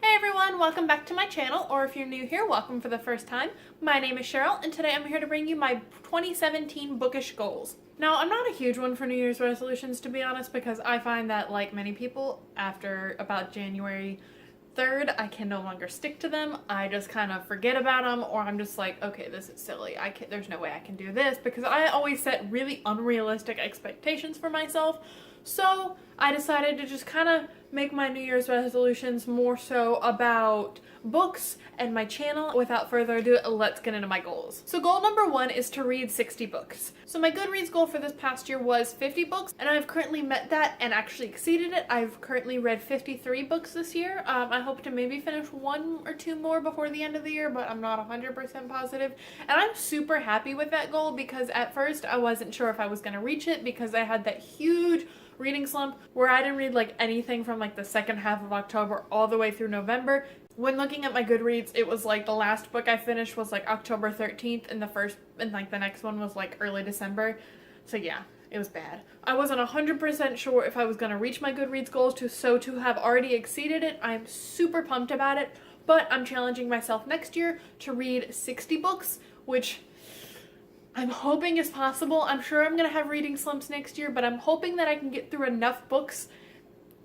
Hey everyone, welcome back to my channel, or if you're new here, welcome for the first time. My name is Cheryl, and today I'm here to bring you my 2017 bookish goals. Now, I'm not a huge one for New Year's resolutions, to be honest, because I find that, like many people, after about January 3rd, I can no longer stick to them. I just kind of forget about them, or I'm just like, okay, this is silly. There's no way I can do this, because I always set really unrealistic expectations for myself. So I decided to just kind of make my New Year's resolutions more so about books and my channel. Without further ado, let's get into my goals. So goal number 1 is to read 60 books. So my Goodreads goal for this past year was 50 books, and I've currently met that and actually exceeded it. I've currently read 53 books this year. I hope to maybe finish 1 or 2 more before the end of the year, but I'm not 100% positive. And I'm super happy with that goal because at first I wasn't sure if I was going to reach it because I had that huge reading slump where I didn't read like anything from like the second half of October all the way through November. When looking at my Goodreads, it was like the last book I finished was like October 13th and the next one was like early December. So yeah, it was bad. I wasn't 100% sure if I was going to reach my Goodreads goals, to have already exceeded it, I'm super pumped about it, but I'm challenging myself next year to read 60 books, which I'm hoping is possible. I'm sure I'm going to have reading slumps next year, but I'm hoping that I can get through enough books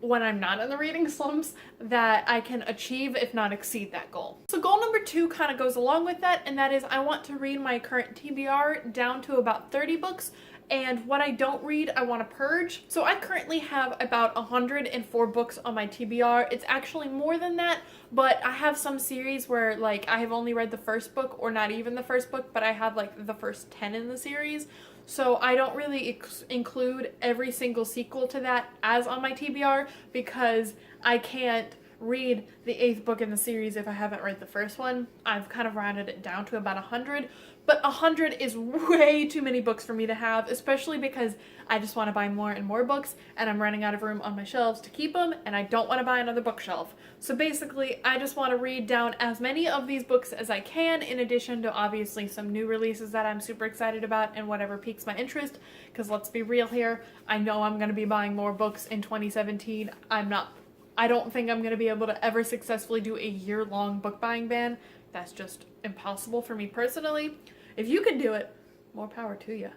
when I'm not in the reading slumps that I can achieve, if not exceed, that goal. So goal number 2 kind of goes along with that, and that is I want to read my current TBR down to about 30 books, and what I don't read, I want to purge. So I currently have about 104 books on my TBR. It's actually more than that, but I have some series where like I have only read the first book or not even the first book, but I have like the first 10 in the series. So I don't really include every single sequel to that as on my TBR because I can't read the 8th book in the series if I haven't read the first one. I've kind of rounded it down to about 100, but 100 is way too many books for me to have, especially because I just want to buy more and more books and I'm running out of room on my shelves to keep them and I don't want to buy another bookshelf. So basically, I just want to read down as many of these books as I can, in addition to obviously some new releases that I'm super excited about and whatever piques my interest, because let's be real here, I know I'm going to be buying more books in 2017. I don't think I'm going to be able to ever successfully do a year-long book buying ban. That's just impossible for me personally. If you can do it, more power to you.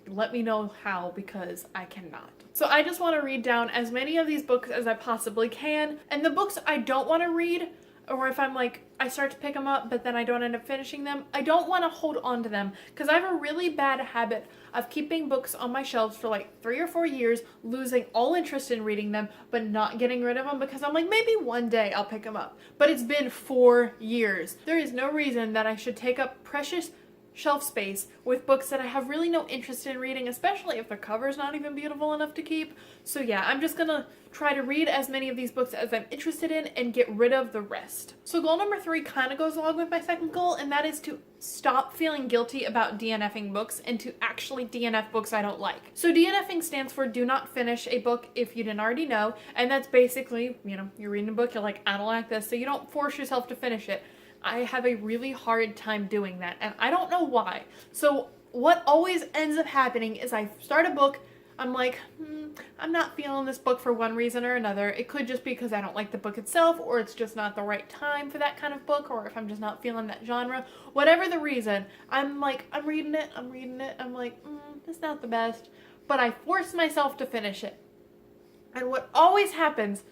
Let me know how, because I cannot. So I just want to read down as many of these books as I possibly can. And the books I don't want to read, or if I'm like, I start to pick them up, but then I don't end up finishing them, I don't want to hold on to them because I have a really bad habit of keeping books on my shelves for like 3 or 4 years, losing all interest in reading them, but not getting rid of them because I'm like, maybe one day I'll pick them up. But it's been 4 years. There is no reason that I should take up precious shelf space with books that I have really no interest in reading, especially if the cover's not even beautiful enough to keep. So yeah, I'm just gonna try to read as many of these books as I'm interested in and get rid of the rest. So goal number 3 kind of goes along with my second goal, and that is to stop feeling guilty about DNFing books and to actually DNF books I don't like. So DNFing stands for do not finish a book if you didn't already know, and that's basically, you're reading a book, you're like, I don't like this, so you don't force yourself to finish it. I have a really hard time doing that, and I don't know why. So what always ends up happening is I start a book, I'm like, I'm not feeling this book for one reason or another. It could just be because I don't like the book itself, or it's just not the right time for that kind of book, or if I'm just not feeling that genre. Whatever the reason, I'm like, I'm reading it, I'm like, it's not the best, but I force myself to finish it. And what always happens,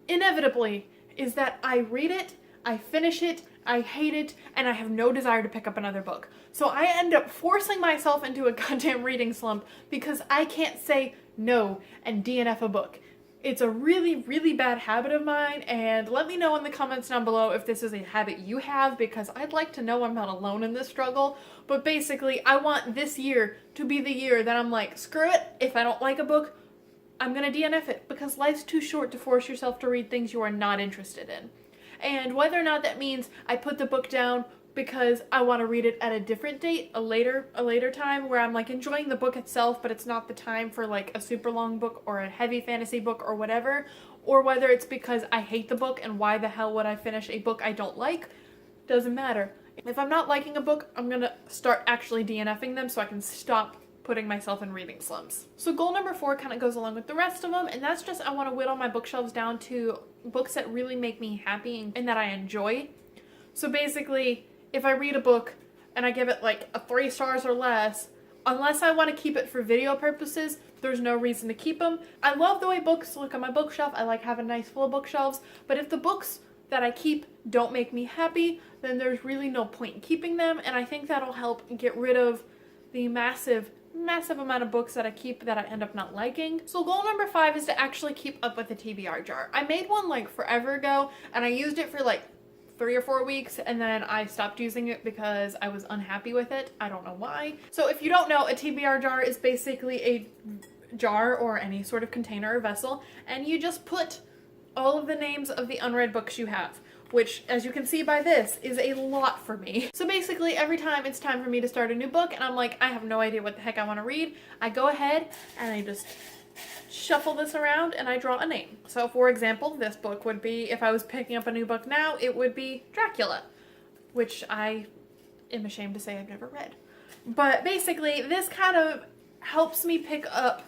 inevitably, is that I read it, I finish it, I hate it, and I have no desire to pick up another book. So I end up forcing myself into a goddamn reading slump because I can't say no and DNF a book. It's a really, really bad habit of mine, and let me know in the comments down below if this is a habit you have, because I'd like to know I'm not alone in this struggle. But basically, I want this year to be the year that I'm like, screw it, if I don't like a book, I'm gonna DNF it, because life's too short to force yourself to read things you are not interested in. And whether or not that means I put the book down because I want to read it at a different date, a later time where I'm like enjoying the book itself, but it's not the time for like a super long book or a heavy fantasy book or whatever, or whether it's because I hate the book and why the hell would I finish a book I don't like, doesn't matter. If I'm not liking a book, I'm gonna start actually DNFing them so I can stop putting myself in reading slumps. So goal number 4 kind of goes along with the rest of them, and that's just I want to whittle my bookshelves down to books that really make me happy and that I enjoy. So basically, if I read a book and I give it like a 3 stars or less, unless I want to keep it for video purposes, there's no reason to keep them. I love the way books look on my bookshelf. I like having nice full bookshelves, but if the books that I keep don't make me happy, then there's really no point in keeping them, and I think that'll help get rid of the massive amount of books that I keep that I end up not liking. So goal number 5 is to actually keep up with the TBR jar. I made one like forever ago, and I used it for like 3 or 4 weeks, and then I stopped using it because I was unhappy with it. I don't know why. So if you don't know, a TBR jar is basically a jar or any sort of container or vessel, and you just put all of the names of the unread books you have, which, as you can see by this, is a lot for me. So basically, every time it's time for me to start a new book and I'm like, I have no idea what the heck I want to read, I go ahead and I just shuffle this around and I draw a name. So for example, this book would be, if I was picking up a new book now, it would be Dracula, which I am ashamed to say I've never read. But basically, this kind of helps me pick up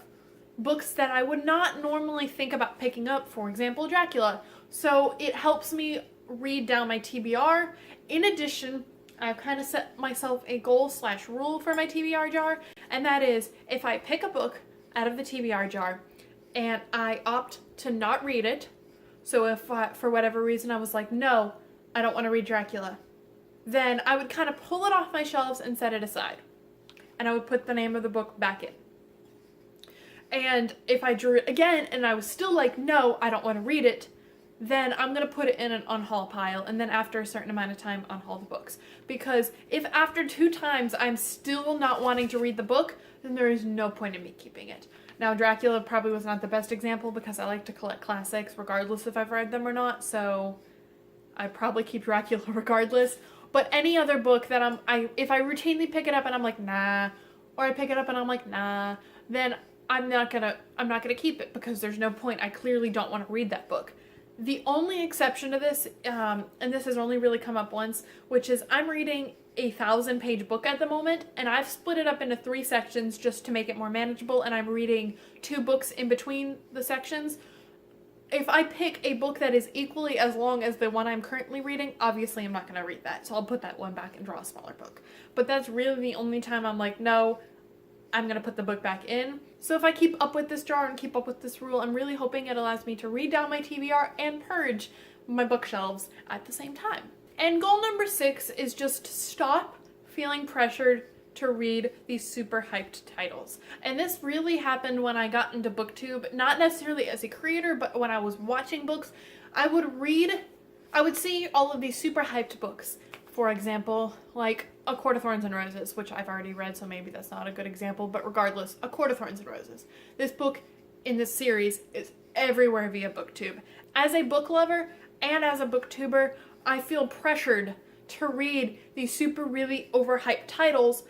books that I would not normally think about picking up, for example, Dracula. So it helps me read down my TBR. In addition, I've kind of set myself a goal / rule for my TBR jar, and that is if I pick a book out of the TBR jar and I opt to not read it, so if for whatever reason I was like, no, I don't want to read Dracula, then I would kind of pull it off my shelves and set it aside, and I would put the name of the book back in. And if I drew it again and I was still like, no, I don't want to read it, then I'm going to put it in an unhaul pile, and then after a certain amount of time, unhaul the books. Because if after 2 times I'm still not wanting to read the book, then there is no point in me keeping it. Now, Dracula probably was not the best example because I like to collect classics regardless if I've read them or not, so I probably keep Dracula regardless. But any other book that if I routinely pick it up and I'm like, nah, or I pick it up and I'm like, nah, then I'm not gonna keep it because there's no point. I clearly don't want to read that book. The only exception to this, and this has only really come up once, which is I'm reading a 1,000-page book at the moment, and I've split it up into 3 sections just to make it more manageable, and I'm reading 2 books in between the sections. If I pick a book that is equally as long as the one I'm currently reading, obviously I'm not going to read that, so I'll put that one back and draw a smaller book. But that's really the only time I'm like, no, I'm going to put the book back in. So if I keep up with this jar and keep up with this rule, I'm really hoping it allows me to read down my TBR and purge my bookshelves at the same time. And goal number 6 is just stop feeling pressured to read these super hyped titles. And this really happened when I got into BookTube, not necessarily as a creator, but when I was watching books, I would see all of these super hyped books. For example, like A Court of Thorns and Roses, which I've already read, so maybe that's not a good example, but regardless, A Court of Thorns and Roses. This book in this series is everywhere via BookTube. As a book lover and as a booktuber, I feel pressured to read these super really overhyped titles,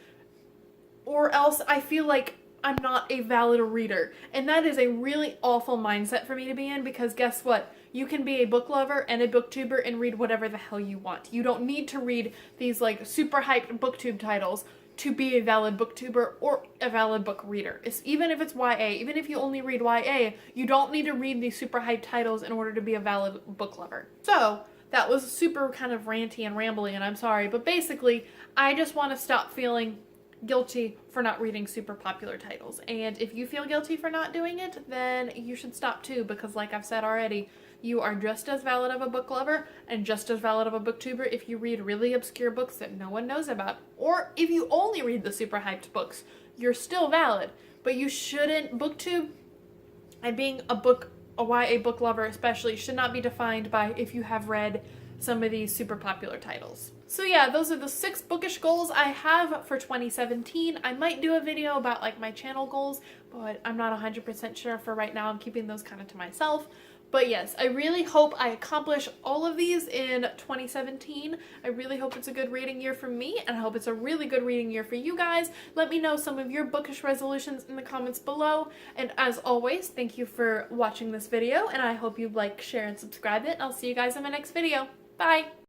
or else I feel like I'm not a valid reader. And that is a really awful mindset for me to be in, because guess what? You can be a book lover and a booktuber and read whatever the hell you want. You don't need to read these like super hyped booktube titles to be a valid booktuber or a valid book reader. Even if it's YA, even if you only read YA, you don't need to read these super hyped titles in order to be a valid book lover. So that was super kind of ranty and rambly, and I'm sorry, but basically I just want to stop feeling guilty for not reading super popular titles. And if you feel guilty for not doing it, then you should stop too, because like I've said already, you are just as valid of a book lover and just as valid of a booktuber if you read really obscure books that no one knows about. Or if you only read the super hyped books, you're still valid. But you shouldn't, BookTube and being a YA book lover especially, should not be defined by if you have read some of these super popular titles. So yeah, those are the 6 bookish goals I have for 2017. I might do a video about like my channel goals, but I'm not 100% sure for right now. I'm keeping those kind of to myself. But yes, I really hope I accomplish all of these in 2017. I really hope it's a good reading year for me, and I hope it's a really good reading year for you guys. Let me know some of your bookish resolutions in the comments below. And as always, thank you for watching this video, and I hope you like, share, and subscribe it. I'll see you guys in my next video. Bye!